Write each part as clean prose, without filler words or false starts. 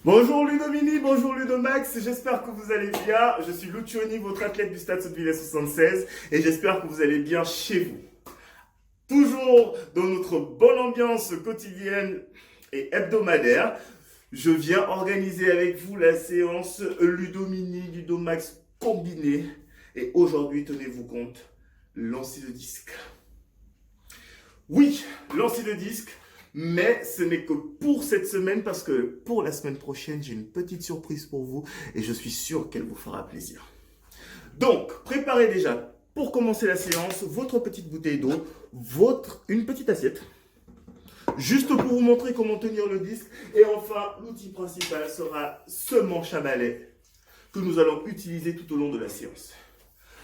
Bonjour Ludomini, bonjour Ludomax, j'espère que vous allez bien. Je suis Lucioni, votre athlète du Stade Sotteville 76 et j'espère que vous allez bien chez vous. Toujours dans notre bonne ambiance quotidienne et hebdomadaire, je viens organiser avec vous la séance Ludomini, Ludomax combiné. Et aujourd'hui, tenez-vous compte, lancer de disque. Oui, lancer de disque. Mais ce n'est que pour cette semaine parce que pour la semaine prochaine, j'ai une petite surprise pour vous et je suis sûr qu'elle vous fera plaisir. Donc, préparez déjà pour commencer la séance votre petite bouteille d'eau, une petite assiette, juste pour vous montrer comment tenir le disque. Et enfin, l'outil principal sera ce manche à balai que nous allons utiliser tout au long de la séance.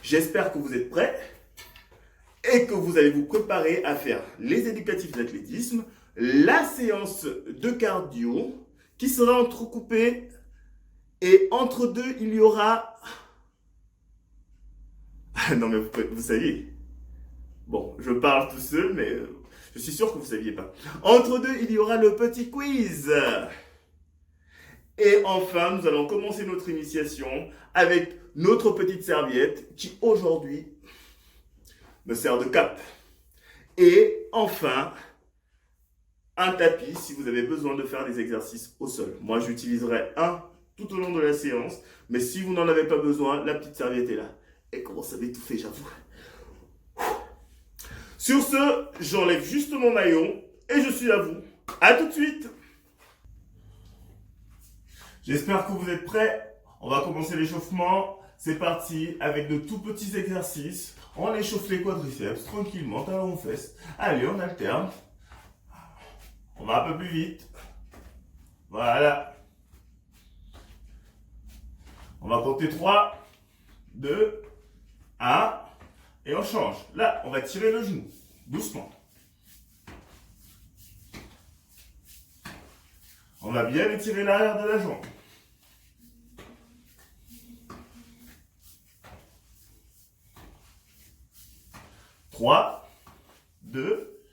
J'espère que vous êtes prêts et que vous allez vous préparer à faire les éducatifs d'athlétisme, la séance de cardio qui sera entrecoupée et entre deux il y aura... Ah non mais vous saviez. Bon, je parle tout seul mais je suis sûr que vous ne saviez pas. Entre deux il y aura le petit quiz. Et enfin nous allons commencer notre initiation avec notre petite serviette qui aujourd'hui me sert de cape. Et enfin... un tapis si vous avez besoin de faire des exercices au sol. Moi, j'utiliserai un tout au long de la séance, mais si vous n'en avez pas besoin, la petite serviette est là. Elle commence à m'étouffer, j'avoue. Sur ce, j'enlève juste mon maillot et je suis à vous. À tout de suite. J'espère que vous êtes prêts. On va commencer l'échauffement. C'est parti avec de tout petits exercices. On échauffe les quadriceps tranquillement, talons aux fesses. Allez, on alterne. On va un peu plus vite. Voilà. On va compter 3, 2, 1. Et on change. Là, on va tirer le genou. Doucement. On va bien étirer l'arrière de la jambe. Trois, 2,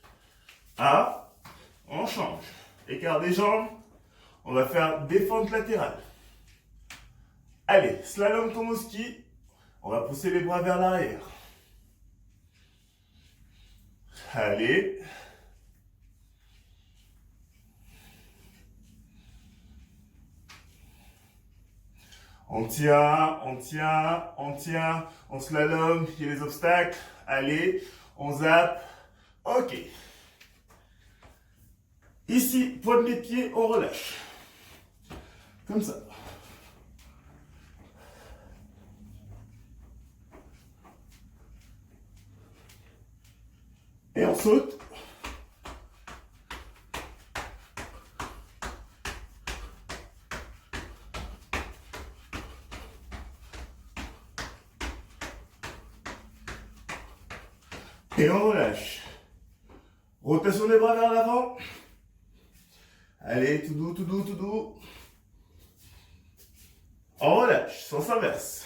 1. On change. Écart des jambes. On va faire des fentes latérales. Allez, slalom comme au ski. On va pousser les bras vers l'arrière. Allez. On tient, on tient, on tient. On slalom, il y a les obstacles. Allez, on zappe. Ok. Ici, pointe des pieds, on relâche. Comme ça. Et on saute. Et on relâche. Rotation des bras vers l'avant. Allez, tout doux, tout doux, tout doux. On relâche, sens inverse.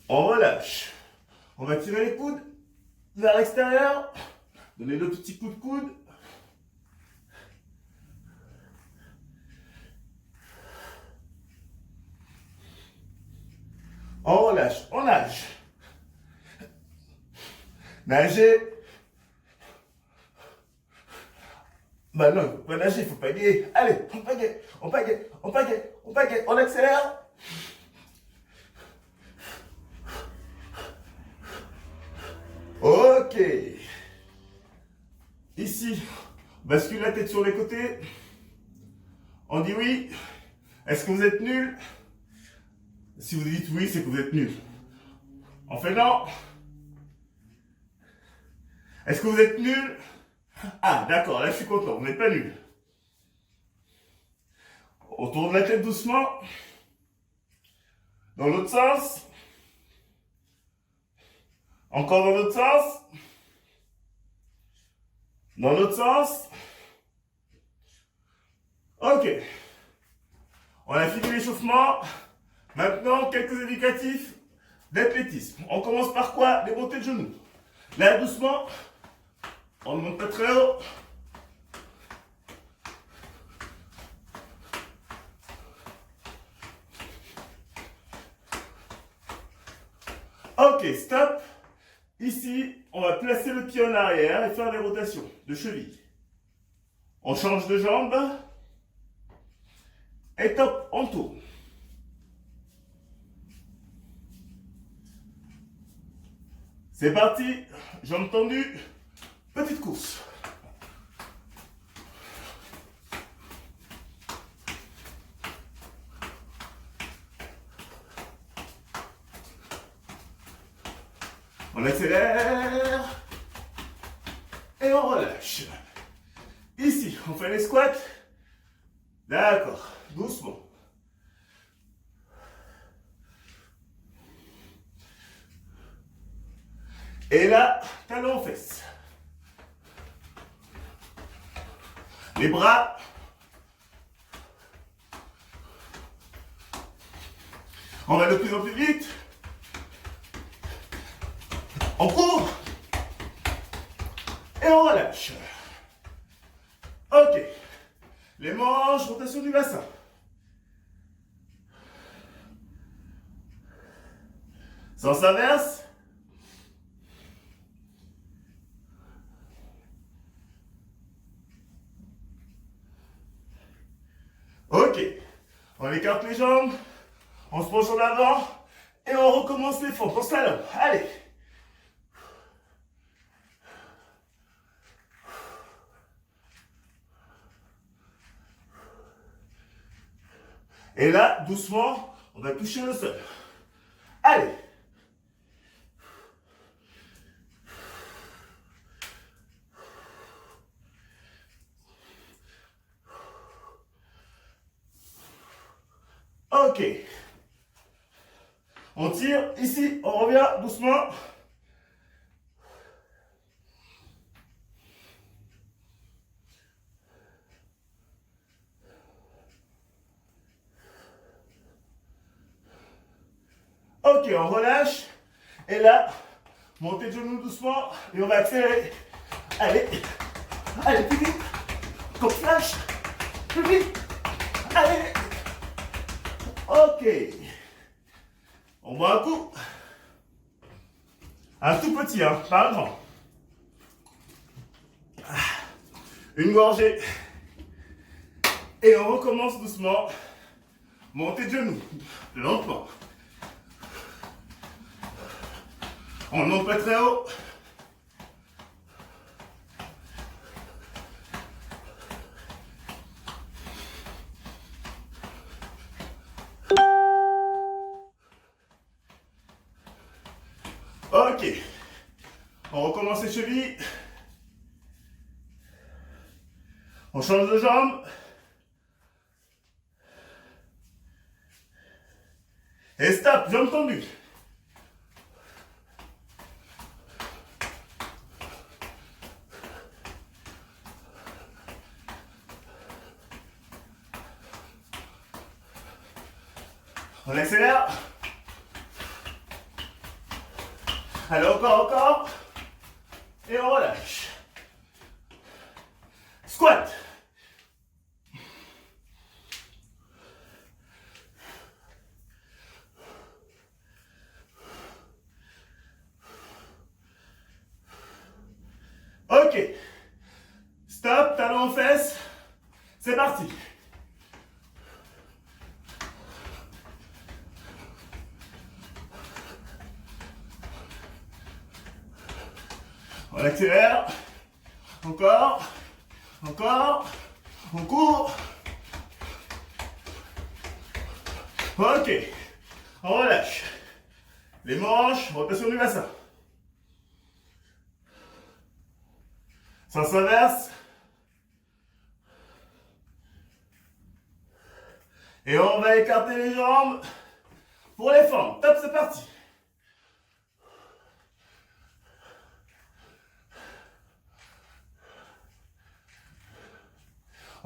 On relâche. On va tirer les coudes vers l'extérieur. Donner deux petits coups de coude. On relâche, on nage. Nager. Bah non, il faut pas nager, il faut pagayer. Allez, on pagaie, on pagaie, on pagaie, on pagaie, on accélère. Ok. Ici, bascule la tête sur les côtés. On dit oui. Est-ce que vous êtes nul? Si vous dites oui, c'est que vous êtes nul. On fait non. Est-ce que vous êtes nul? Ah, d'accord, là je suis content, vous n'êtes pas nul. On tourne la tête doucement. Dans l'autre sens. Encore dans l'autre sens. Dans l'autre sens. Ok. On a fini l'échauffement. Maintenant, quelques éducatifs d'athlétisme. On commence par quoi? Des montées de genoux. Là, doucement. On ne monte pas très haut. Ok, stop. Ici, on va placer le pied en arrière et faire des rotations de cheville. On change de jambe. Et top, on tourne. C'est parti, jambes tendues, petite course. On accélère et on relâche. Ici, on fait les squats. D'accord, doucement. Et là, talon aux fesses. Les bras. On va de plus en plus vite. On court. Et on relâche. Ok. Les manches, rotation du bassin. Sens inverse. Ok. On écarte les jambes. On se penche en avant. Et on recommence les fentes en slalom. Allez. Et là, doucement, on va toucher le sol. Allez. Ok. On tire. Ici, on revient doucement. Ok, on relâche. Et là, montez de genoux doucement. Et on va accélérer. Allez. Allez, plus vite. Comme flash. Plus vite. Allez. Ok. On boit un coup. Un tout petit, hein, pas un grand. Une gorgée. Et on recommence doucement. Montez de genoux. Lentement. On ne monte pas très haut. Ok. On recommence les chevilles. On change de jambe. Et stop, jambes tendues. On accélère. Allez, encore. Et on relâche. Squat. Ok. Stop, talon aux fesses. C'est parti. On accélère. Encore. On court. Ok. On relâche. Les manches, rotation du bassin. Sens inverse. Et on va écarter les jambes pour les fentes. Top, c'est parti.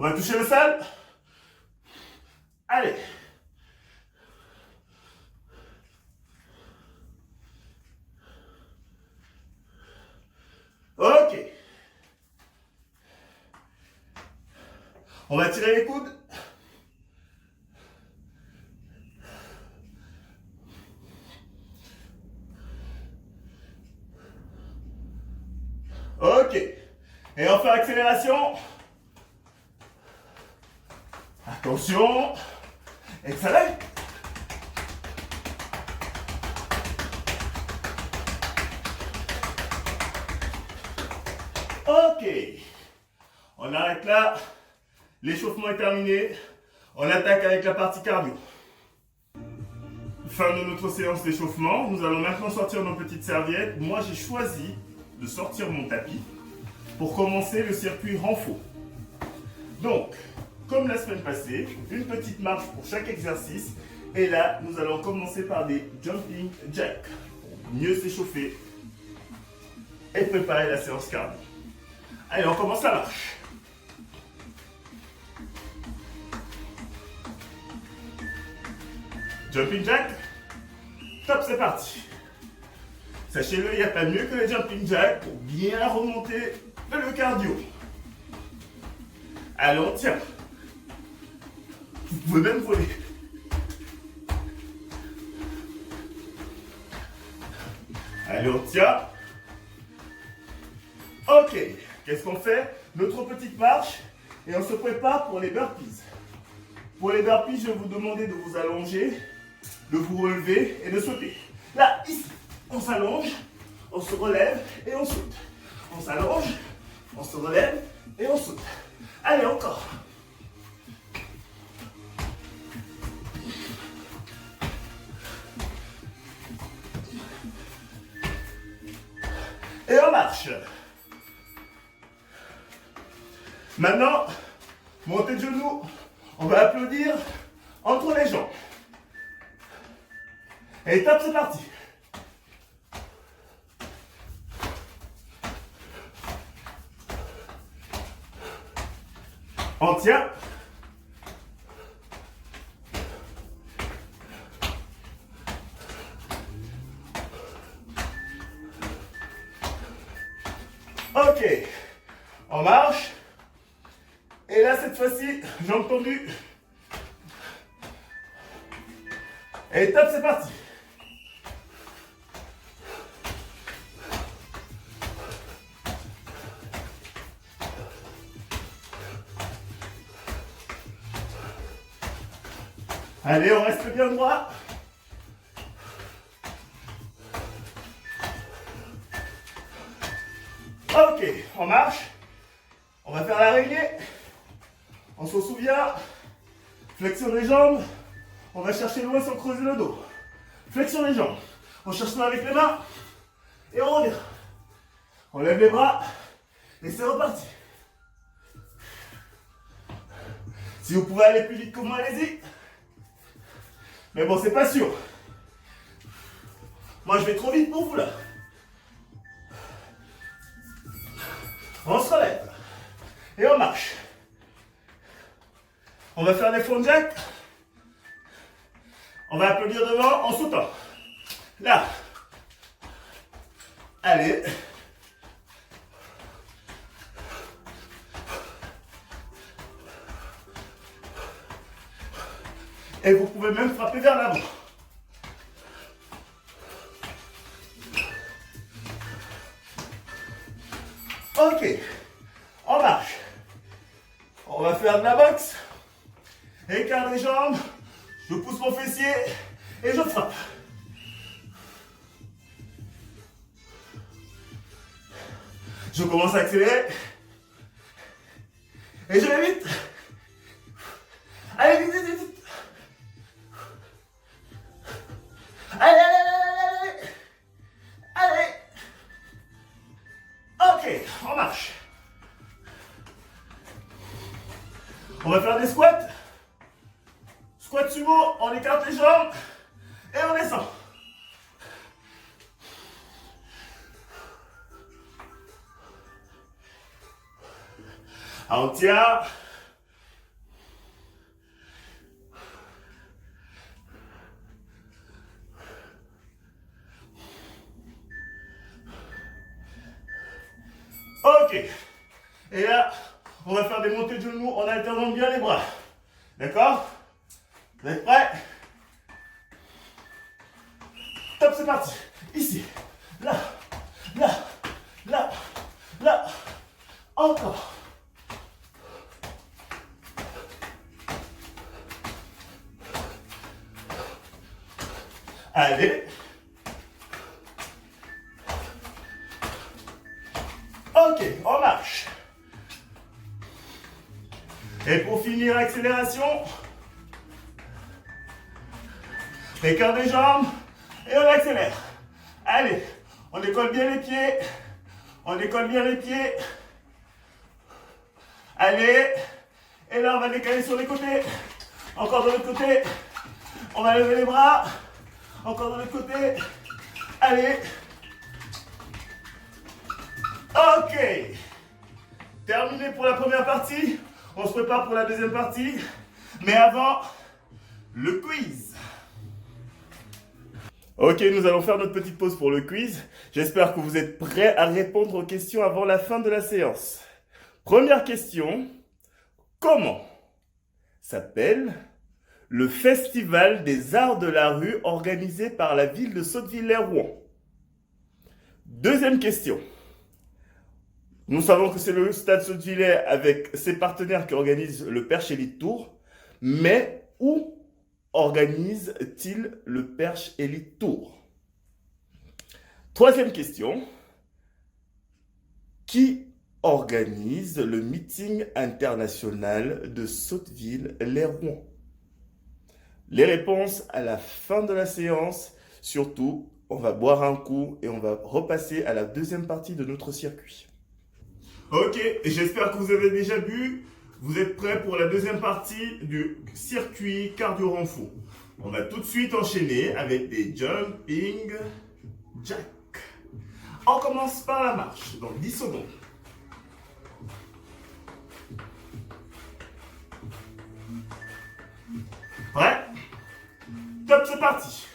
On va toucher le sol. Allez. Ok. On va tirer les coudes. Ok. Et on fait accélération. Attention. Excellent. Ok. On arrête là. L'échauffement est terminé. On attaque avec la partie cardio. Fin de notre séance d'échauffement. Nous allons maintenant sortir nos petites serviettes. Moi, j'ai choisi de sortir mon tapis pour commencer le circuit renfort. Donc, comme la semaine passée, une petite marche pour chaque exercice. Et là, nous allons commencer par des jumping jacks pour mieux s'échauffer et préparer la séance cardio. Allez, on commence la marche. Jumping jack. Top, c'est parti. Sachez-le, il n'y a pas mieux que les jumping jacks pour bien remonter le cardio. Allez, on tient. Vous pouvez même voler. Allez, on tient. Ok, qu'est-ce qu'on fait? Notre petite marche et on se prépare pour les burpees. Pour les burpees, je vais vous demander de vous allonger, de vous relever et de sauter. Là, ici, on s'allonge, on se relève et on saute. On s'allonge, on se relève et on saute. Allez, encore. Et on marche. Maintenant, montez de genoux. On va applaudir entre les jambes. Et top, c'est parti. On tient. Ok. On marche. Et là, cette fois-ci, jambes tendues. Et top, c'est parti. Allez, on reste bien droit. Ok, on marche. On va faire l'araignée. On se souvient. Flexion des jambes. On va chercher loin sans creuser le dos. Flexion des jambes. On cherche loin avec les mains. Et on revient. On lève les bras. Et c'est reparti. Si vous pouvez aller plus vite que moi, allez-y. Mais bon, c'est pas sûr. Moi, je vais trop vite pour vous, là. On se relève. Et on marche. On va faire des front jacks. On va applaudir devant en sautant. Là. Allez. Et vous pouvez même frapper vers l'avant. Ok. On marche. On va faire de la boxe. Écart des jambes. Je pousse mon fessier et je frappe. Je commence à accélérer. Et je vais vite. Allez, vite, vite, vite. Allez, allez, allez, allez. Allez. Ok, on marche. On va faire des squats. Squat sumo, on écarte les jambes et on descend. On tient. Ok. Et là, on va faire des montées de genoux en alternant bien les bras. D'accord? Vous êtes prêts? Top, c'est parti. Ici, là, là, là, là. Encore. Allez. Ok, on marche. Et pour finir, accélération. Écart des jambes. Et on accélère. Allez, on décolle bien les pieds. On décolle bien les pieds. Allez. Et là, on va décaler sur les côtés. Encore de l'autre côté. On va lever les bras. Encore de l'autre côté. Allez. Ok. Terminé pour la première partie. On se prépare pour la deuxième partie. Mais avant, le quiz. Ok, nous allons faire notre petite pause pour le quiz. J'espère que vous êtes prêts à répondre aux questions avant la fin de la séance. Première question. Comment s'appelle le festival des arts de la rue organisé par la ville de Sotteville-lès-Rouen? Deuxième question. Nous savons que c'est le Stade Sottevillers avec ses partenaires qui organisent le Perche Elite Tour. Mais où organise-t-il le Perche Elite Tour? Troisième question. Qui organise le meeting international de Sotteville-lès-Rouen? Les réponses à la fin de la séance. Surtout, on va boire un coup et on va repasser à la deuxième partie de notre circuit. Ok, j'espère que vous avez déjà bu. Vous êtes prêts pour la deuxième partie du circuit cardio renfo. On va tout de suite enchaîner avec des jumping jacks. On commence par la marche, dans 10 secondes. Prêt? Top, c'est parti.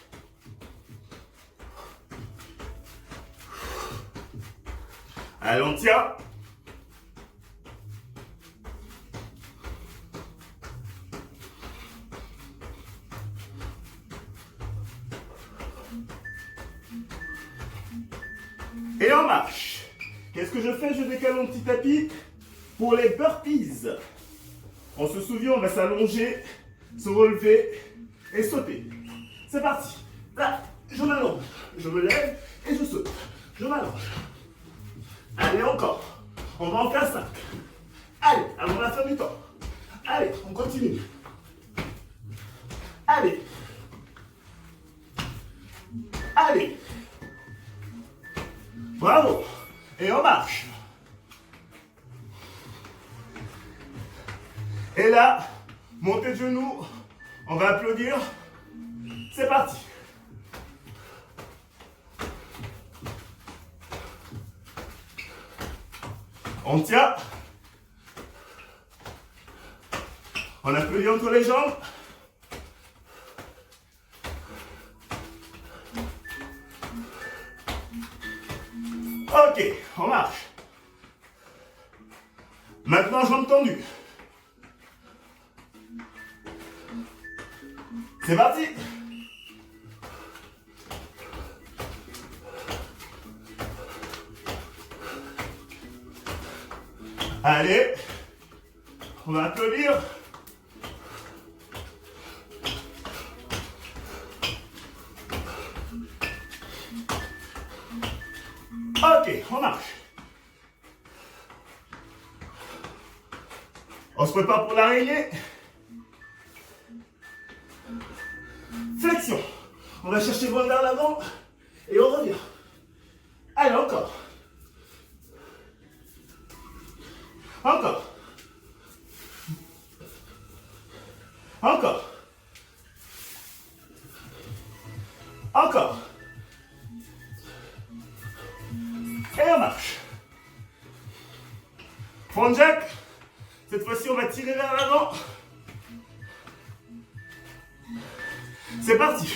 Allez, on tient. Et on marche. Qu'est-ce que je fais? Je décale mon petit tapis pour les burpees. On se souvient, on va s'allonger, se relever et sauter. C'est parti. Là, je m'allonge, je me lève et je saute. Je m'allonge. Allez, encore. On va en faire 5. Allez, avant la fin du temps. Allez, on continue. Allez. Allez. Bravo. Et on marche. Et là, montée de genoux. On va applaudir. C'est parti. On tient. On applaudit entre les jambes. Ok, on marche. Maintenant, jambes tendues. C'est parti. Allez, on va applaudir. Ok, on marche. On se prépare pour l'araignée. Flexion. On va chercher loin vers l'avant et on revient. Allez, encore. Encore. Encore. Encore. Et on marche. Front jack. Cette fois-ci, on va tirer vers l'avant. C'est parti.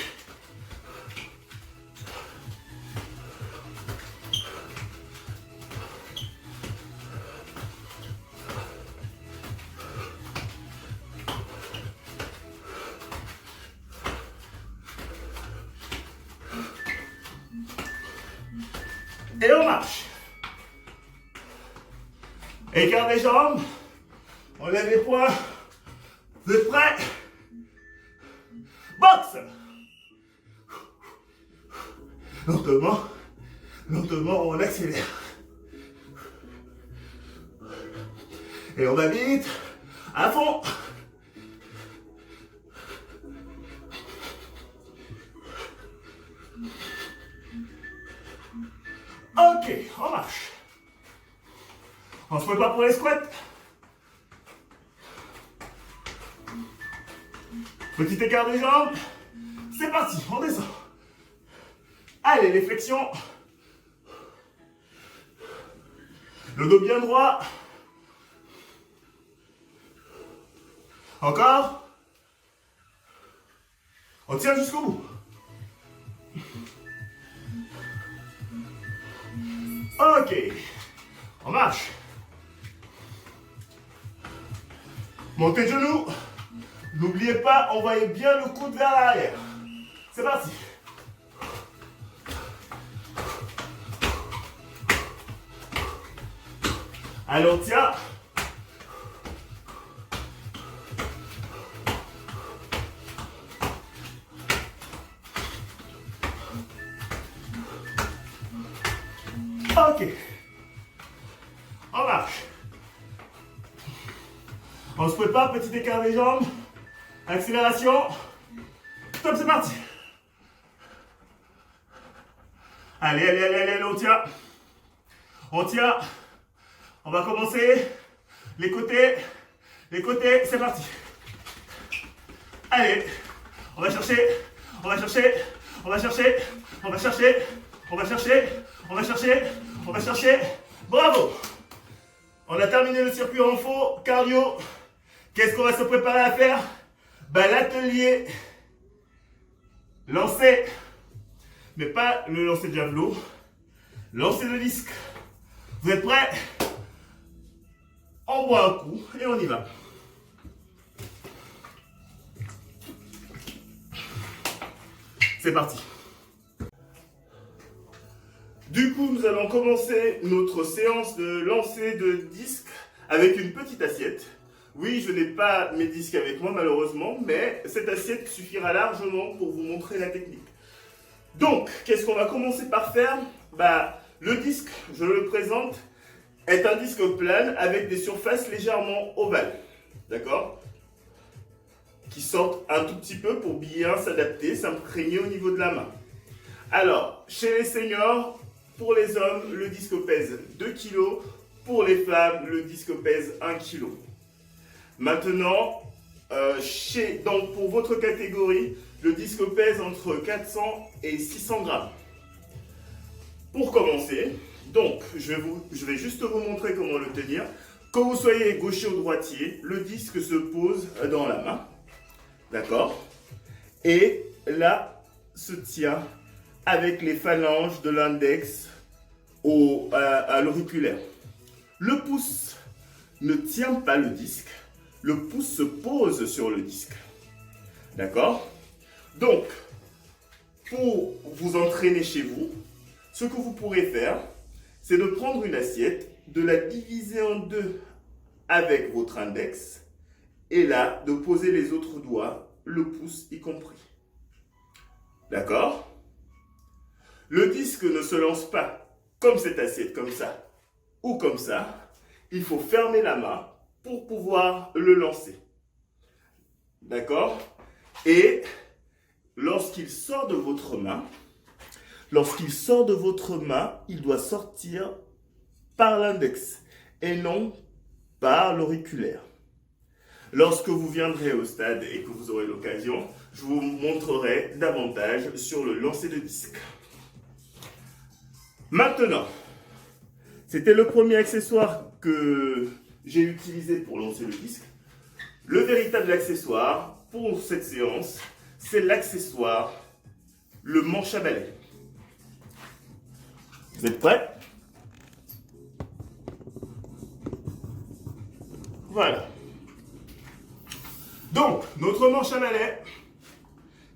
Et on marche. Écart des jambes. On lève les poings. Vous êtes prêts? Boxe. Lentement, lentement, on accélère. Et on va vite, à fond. Ok, on marche. On se prépare pour les squats. Petit écart des jambes. C'est parti, on descend. Allez, les flexions. Le dos bien droit. Encore. On tient jusqu'au bout. Ok. On marche. Montez le genou. N'oubliez pas, envoyez bien le coude vers l'arrière. C'est parti. Allez, on tient. Ok. On marche. On se prépare, petit écart des jambes. Accélération. Stop, c'est parti. Allez, allez, allez, allez, on tient. On tient. On va commencer. Les côtés, c'est parti. Allez, on va chercher, on va chercher, on va chercher, on va chercher, on va chercher, on va chercher, on va chercher. Bravo. On a terminé le circuit en faux, cardio. Qu'est-ce qu'on va se préparer à faire? L'atelier lancer, mais pas le lancer de javelot, lancer de disque. Vous êtes prêts? On boit un coup et on y va. C'est parti. Du coup, nous allons commencer notre séance de lancer de disque avec une petite assiette. Oui, je n'ai pas mes disques avec moi malheureusement, mais cette assiette suffira largement pour vous montrer la technique. Donc, qu'est-ce qu'on va commencer par faire? Le disque, je le présente, est un disque plane avec des surfaces légèrement ovales. D'accord? Qui sortent un tout petit peu pour bien s'adapter, s'imprégner au niveau de la main. Alors, chez les seniors, pour les hommes, le disque pèse 2 kg. Pour les femmes, le disque pèse 1 kg. Maintenant, donc pour votre catégorie, le disque pèse entre 400 et 600 grammes. Pour commencer, donc je vais juste vous montrer comment le tenir. Que vous soyez gaucher ou droitier, le disque se pose dans la main. D'accord? Et là, se tient avec les phalanges de l'index à l'auriculaire. Le pouce ne tient pas le disque. Le pouce se pose sur le disque. D'accord? Donc, pour vous entraîner chez vous, ce que vous pourrez faire, c'est de prendre une assiette, de la diviser en deux avec votre index, et là, de poser les autres doigts, le pouce y compris. D'accord? Le disque ne se lance pas comme cette assiette, comme ça, ou comme ça. Il faut fermer la main pour pouvoir le lancer. D'accord? Et lorsqu'il sort de votre main, il doit sortir par l'index et non par l'auriculaire. Lorsque vous viendrez au stade et que vous aurez l'occasion, je vous montrerai davantage sur le lancer de disque. Maintenant, c'était le premier accessoire que j'ai utilisé pour lancer le disque. Le véritable accessoire pour cette séance, c'est l'accessoire, le manche à balai. Vous êtes prêts? Voilà. Donc, notre manche à balai,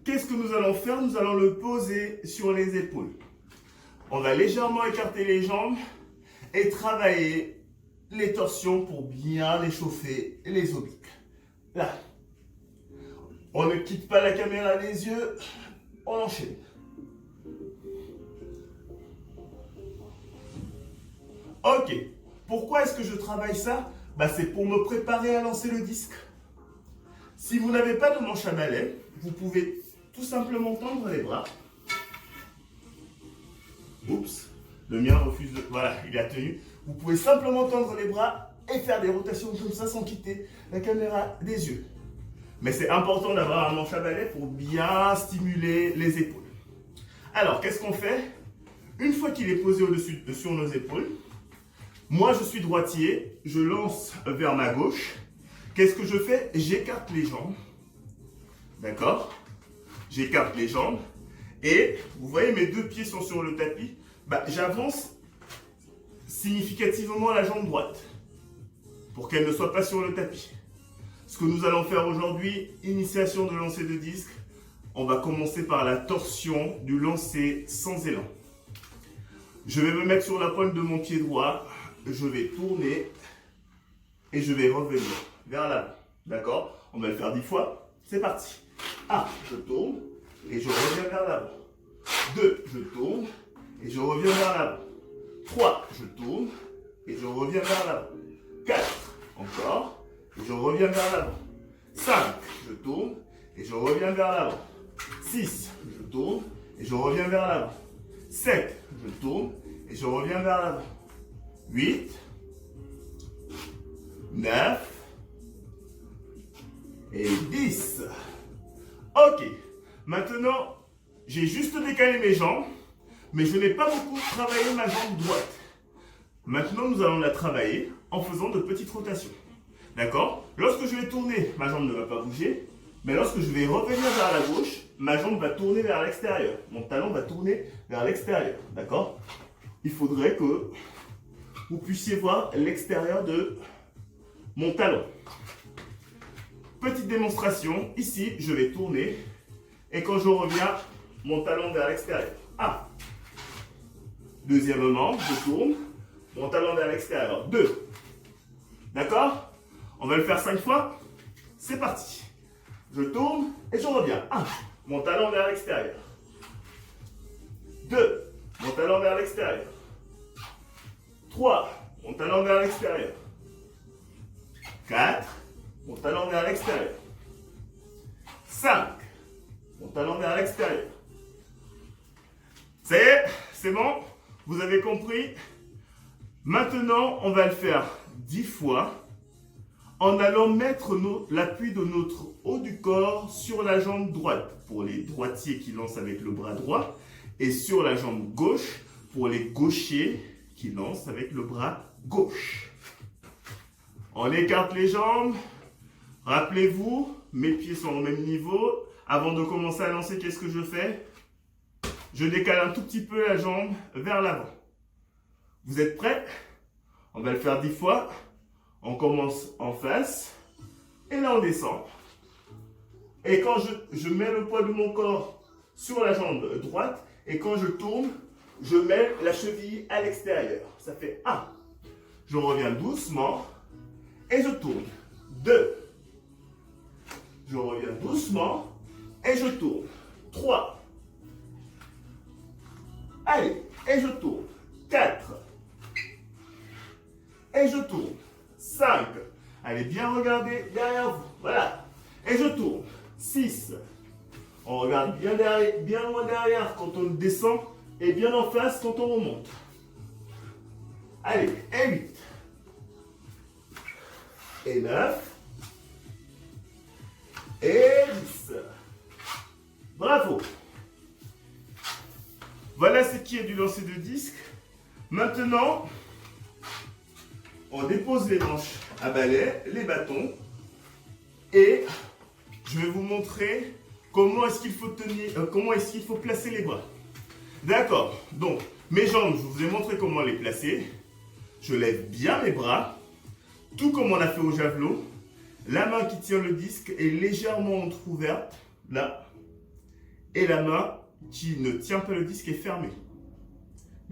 qu'est-ce que nous allons faire? Nous allons le poser sur les épaules. On va légèrement écarter les jambes et travailler les torsions pour bien échauffer les obliques. Là. On ne quitte pas la caméra des yeux, on enchaîne. Ok. Pourquoi est-ce que je travaille ça? C'est pour me préparer à lancer le disque. Si vous n'avez pas de manche à balai, vous pouvez tout simplement tendre les bras. Oups, le mien refuse de... Voilà, il a tenu. Vous pouvez simplement tendre les bras et faire des rotations comme ça sans quitter la caméra des yeux. Mais c'est important d'avoir un manche à balai pour bien stimuler les épaules. Alors, qu'est-ce qu'on fait? Une fois qu'il est posé au-dessus sur nos épaules, moi je suis droitier, je lance vers ma gauche. Qu'est-ce que je fais? J'écarte les jambes. D'accord? J'écarte les jambes. Et vous voyez, mes deux pieds sont sur le tapis. J'avance significativement la jambe droite pour qu'elle ne soit pas sur le tapis. Ce que nous allons faire aujourd'hui, initiation de lancer de disque. On va commencer par la torsion du lancer sans élan. Je vais me mettre sur la pointe de mon pied droit. Je vais tourner et je vais revenir vers l'avant. D'accord? On va le faire 10 fois. C'est parti. 1, je tourne et je reviens vers l'avant. 2, je tourne et je reviens vers l'avant. 3, je tourne et je reviens vers l'avant. 4, encore, et je reviens vers l'avant. 5, je tourne et je reviens vers l'avant. 6, je tourne et je reviens vers l'avant. 7, je tourne et je reviens vers l'avant. 8, 9 et 10. Ok, maintenant, j'ai juste décalé mes jambes, mais je n'ai pas beaucoup travaillé ma jambe droite. Maintenant, nous allons la travailler en faisant de petites rotations. D'accord? Lorsque je vais tourner, ma jambe ne va pas bouger, mais lorsque je vais revenir vers la gauche, ma jambe va tourner vers l'extérieur. Mon talon va tourner vers l'extérieur. D'accord? Il faudrait que vous puissiez voir l'extérieur de mon talon. Petite démonstration, ici, je vais tourner et quand je reviens, mon talon vers l'extérieur. 1. Deuxièmement, je tourne, mon talon vers l'extérieur. 2. D'accord? On va le faire 5 fois. C'est parti. Je tourne et je reviens. 1. Mon talon vers l'extérieur. 2. Mon talon vers l'extérieur. 3. Mon talon vers l'extérieur. 4. Mon talon vers l'extérieur. 5. Mon talon vers l'extérieur. C'est bon? Vous avez compris? Maintenant, on va le faire 10 fois en allant mettre l'appui de notre haut du corps sur la jambe droite pour les droitiers qui lancent avec le bras droit et sur la jambe gauche pour les gauchers qui lancent avec le bras gauche. On écarte les jambes. Rappelez-vous, mes pieds sont au même niveau. Avant de commencer à lancer, qu'est-ce que je fais? Je décale un tout petit peu la jambe vers l'avant. Vous êtes prêts? On va le faire 10 fois. On commence en face. Et là, on descend. Et quand je mets le poids de mon corps sur la jambe droite, et quand je tourne, je mets la cheville à l'extérieur. Ça fait 1. Je reviens doucement et je tourne. 2. Je reviens doucement et je tourne. 3. Allez, et je tourne. 4. Et je tourne. 5. Allez, bien regarder derrière vous. Voilà. Et je tourne. 6. On regarde bien derrière, bien loin derrière quand on descend et bien en face quand on remonte. Allez, et 8. Et 9. Et 10. Bravo. Voilà ce qui est du lancer de disque. Maintenant, on dépose les manches à balai, les bâtons, et je vais vous montrer comment est-ce qu'il faut tenir, comment est-ce qu'il faut placer les bras. D'accord. Donc, mes jambes, je vous ai montré comment les placer. Je lève bien mes bras, tout comme on a fait au javelot. La main qui tient le disque est légèrement entrouverte, là, et la main qui ne tient pas le disque est fermée.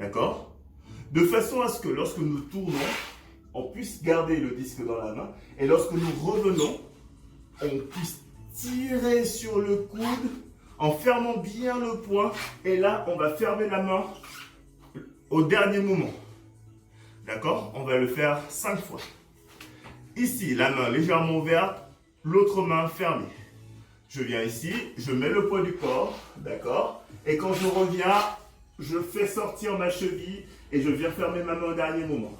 D'accord? De façon à ce que lorsque nous tournons, on puisse garder le disque dans la main et lorsque nous revenons, on puisse tirer sur le coude en fermant bien le poing et là, on va fermer la main au dernier moment. D'accord? On va le faire 5 fois. Ici, la main légèrement ouverte, l'autre main fermée. Je viens ici, je mets le poids du corps, d'accord? Et quand je reviens, je fais sortir ma cheville et je viens fermer ma main au dernier moment.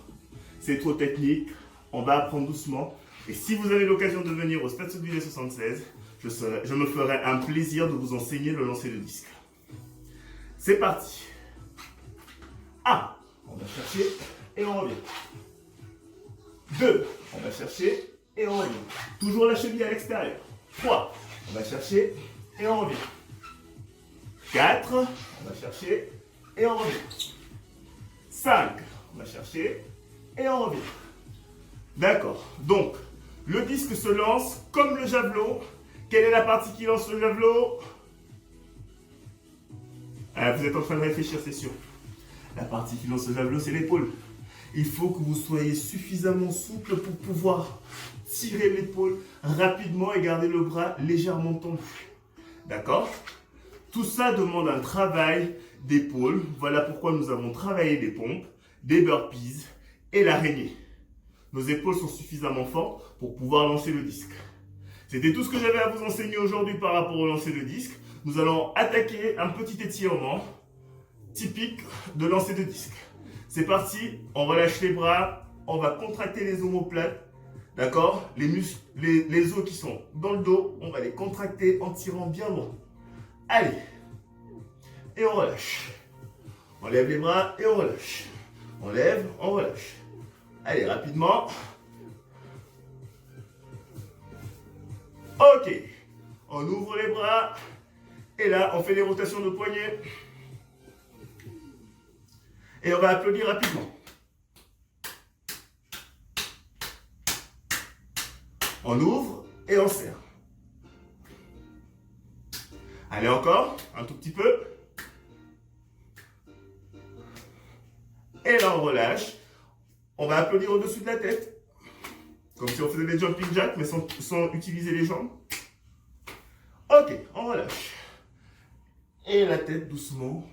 C'est trop technique, on va apprendre doucement. Et si vous avez l'occasion de venir au Stade Sotteville 76, je me ferai un plaisir de vous enseigner le lancer de disque. C'est parti. 1, on va chercher et on revient. 2, on va chercher et on revient. Toujours la cheville à l'extérieur. 3, on va chercher et on revient. 4, on va chercher et on revient. 5, on va chercher et on revient. D'accord. Donc, le disque se lance comme le javelot. Quelle est la partie qui lance le javelot? Vous êtes en train de réfléchir, c'est sûr. La partie qui lance le javelot, c'est l'épaule. Il faut que vous soyez suffisamment souple pour pouvoir tirer l'épaule rapidement et garder le bras légèrement tendu. D'accord? Tout ça demande un travail d'épaule. Voilà pourquoi nous avons travaillé des pompes, des burpees et l'araignée. Nos épaules sont suffisamment fortes pour pouvoir lancer le disque. C'était tout ce que j'avais à vous enseigner aujourd'hui par rapport au lancer de disque. Nous allons attaquer un petit étirement typique de lancer de disque. C'est parti, on relâche les bras, on va contracter les omoplates, d'accord? Les muscles, les os qui sont dans le dos, on va les contracter en tirant bien loin. Allez, et on relâche. On lève les bras et on relâche. On lève, on relâche. Allez, rapidement. Ok, on ouvre les bras et là, on fait les rotations de poignets. Et on va applaudir rapidement. On ouvre et on serre. Allez encore, un tout petit peu. Et là, on relâche. On va applaudir au-dessus de la tête. Comme si on faisait des jumping jacks, mais sans utiliser les jambes. Ok, on relâche. Et la tête doucement,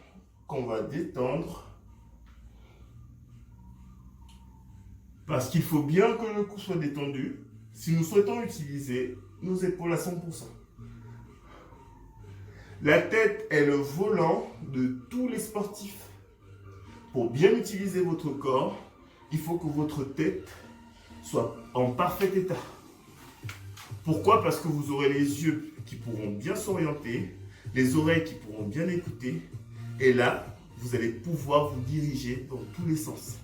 qu'on va détendre. Parce qu'il faut bien que le cou soit détendu si nous souhaitons utiliser nos épaules à 100%. La tête est le volant de tous les sportifs. Pour bien utiliser votre corps, il faut que votre tête soit en parfait état. Pourquoi? Parce que vous aurez les yeux qui pourront bien s'orienter, les oreilles qui pourront bien écouter, et là, vous allez pouvoir vous diriger dans tous les sens.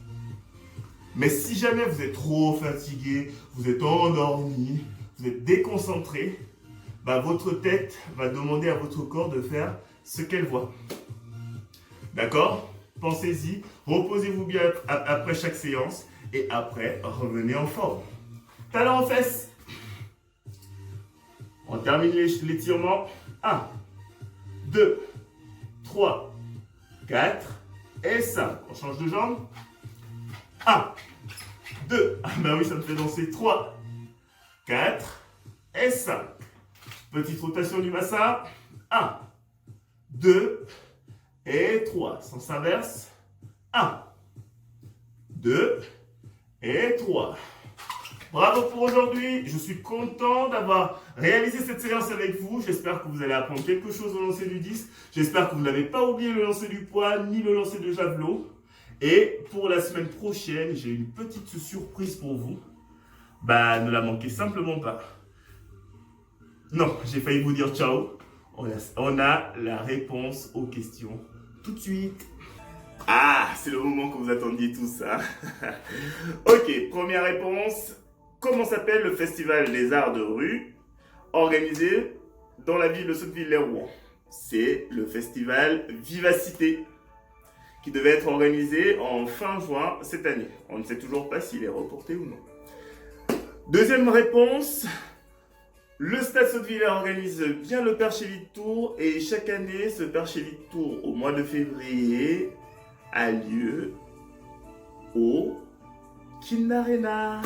Mais si jamais vous êtes trop fatigué, vous êtes endormi, vous êtes déconcentré, votre tête va demander à votre corps de faire ce qu'elle voit. D'accord? Pensez-y, reposez-vous bien après chaque séance et après, revenez en forme. Talons en fesses. On termine l'étirement. 1, 2, 3, 4 et 5. On change de jambe. 1, 2, ah ben oui, ça me fait danser. 3, 4 et 5. Petite rotation du bassin. 1, 2 et 3. Sens inverse. 1, 2 et 3. Bravo pour aujourd'hui. Je suis content d'avoir réalisé cette séance avec vous. J'espère que vous allez apprendre quelque chose au lancer du disque. J'espère que vous n'avez pas oublié le lancer du poids ni le lancer de javelot. Et pour la semaine prochaine, j'ai une petite surprise pour vous. Ne la manquez simplement pas. Non, j'ai failli vous dire ciao. On a la réponse aux questions tout de suite. Ah, c'est le moment que vous attendiez tous, hein. Ok, première réponse. Comment s'appelle le Festival des Arts de rue organisé dans la ville de Sotteville-lès-Rouen? C'est le festival Vivacité qui devait être organisé en fin juin cette année. On ne sait toujours pas s'il est reporté ou non. Deuxième réponse. Le Stade Sotteville organise bien le Perche Elite Tour et chaque année, ce Perche Elite Tour au mois de février a lieu au Kin Arena,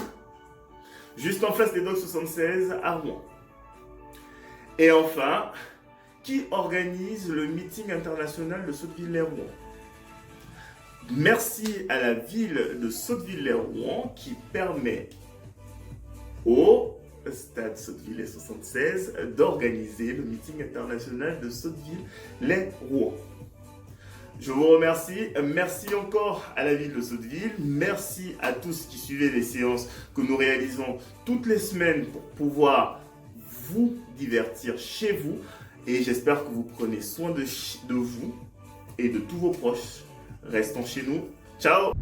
juste en face des Docks 76 à Rouen. Et enfin, qui organise le meeting international de Sotteville-lès-Rouen? Merci à la ville de Sotteville-lès-Rouen qui permet au stade Sotteville-lès 76 d'organiser le meeting international de Sotteville-lès-Rouen. Je vous remercie. Merci encore à la ville de Sotteville. Merci à tous qui suivaient les séances que nous réalisons toutes les semaines pour pouvoir vous divertir chez vous. Et j'espère que vous prenez soin de vous et de tous vos proches. Restons chez nous. Ciao!